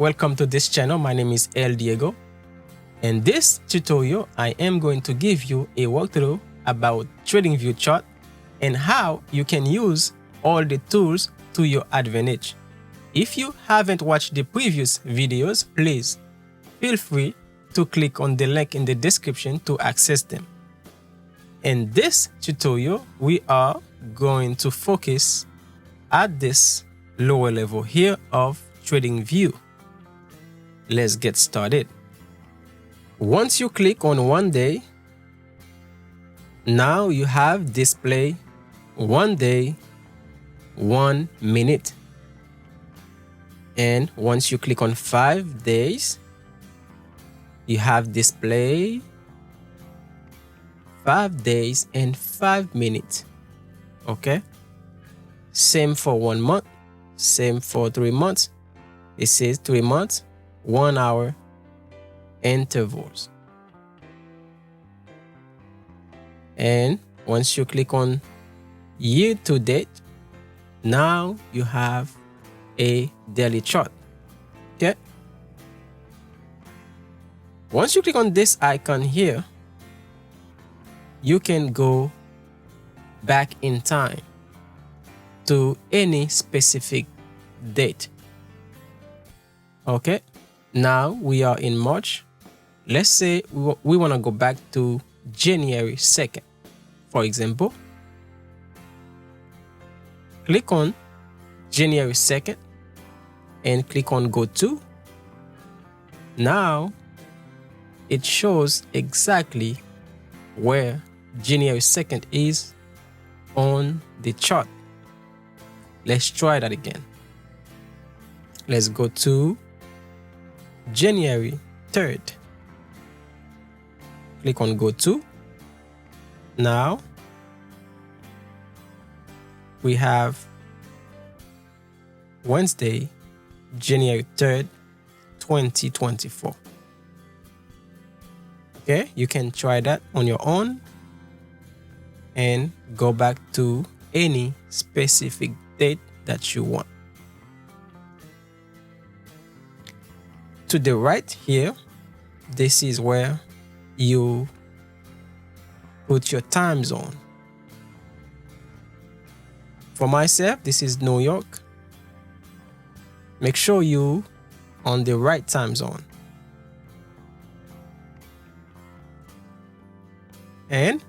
welcome to this channel. My name is El Diego. In this tutorial, I am going to give you a walkthrough about TradingView chart and how you can use all the tools to your advantage. If you haven't watched the previous videos, please feel free to click on the link in the description to access them. In this tutorial, we are going to focus at this lower level here of TradingView. Let's get started. Once you click on 1 day, now you have display 1 day, 1 minute. And once you click on 5 days, you have display 5 days and 5 minutes. Okay. Same for 1 month. Same for 3 months. It says 3 months, 1 hour intervals. And once you click on year to date, now you have a daily chart. Okay. Once you click on this icon here, you can go back in time to any specific date. Okay, now we are in March. Let's say we want to go back to January 2nd. For example, click on January 2nd and click on Go To. Now it shows exactly where January 2nd is on the chart. Let's try that again. Let's go to January 3rd. Click on Go To. Now we have Wednesday, January 3rd, 2024. Okay, you can try that on your own and go back to any specific date that you want. To the right here, this is where you put your time zone. For myself, this is New York. Make sure you on the right time zone. And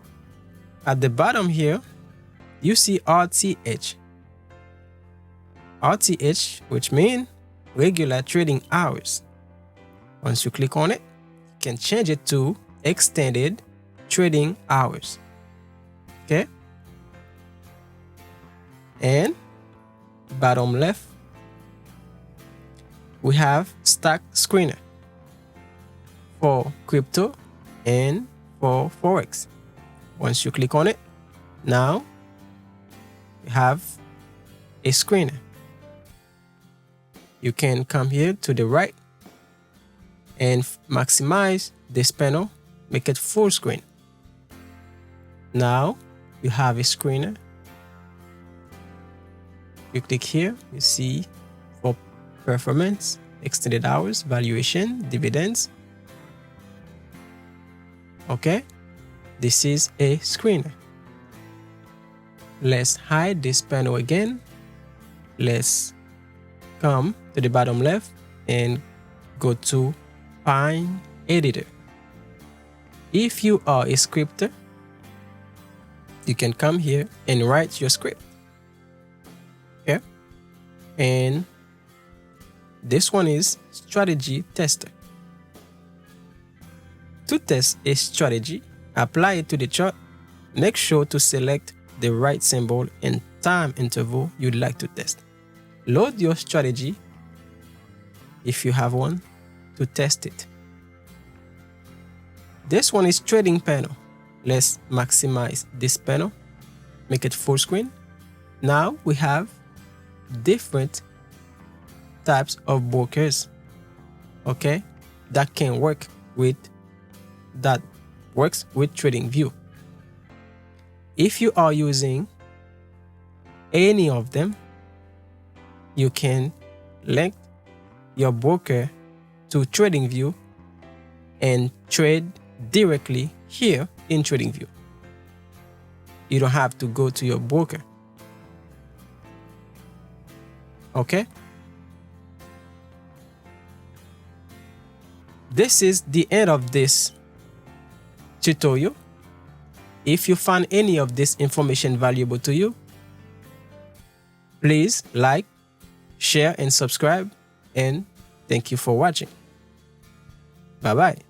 at the bottom here, you see RTH. RTH, which means regular trading hours. Once you click on it, you can change it to extended trading hours. Okay. And bottom left, we have stock screener for crypto and for Forex. Once you click on it, now you have a screener. You can come here to the right and maximize this panel, make it full screen. Now you have a screener. You click here, you see for performance, extended hours, valuation, dividends. Okay, this is a screener. Let's hide this panel again. Let's come to the bottom left and go to Find Editor. If you are a scripter, you can come here and write your script. Okay, and this one is Strategy Tester. To test a strategy, apply it to the chart. Make sure to select the right symbol and time interval you'd like to test. Load your strategy, if you have one, to test it. This one is Trading Panel. Let's maximize this panel, make it full screen. Now we have different types of brokers, okay, that can work with TradingView. If you are using any of them, you can link your broker to TradingView and trade directly here in TradingView. You don't have to go to your broker. Okay? This is the end of this tutorial. If you find any of this information valuable to you, please like, share, and subscribe. And thank you for watching. Bye-bye.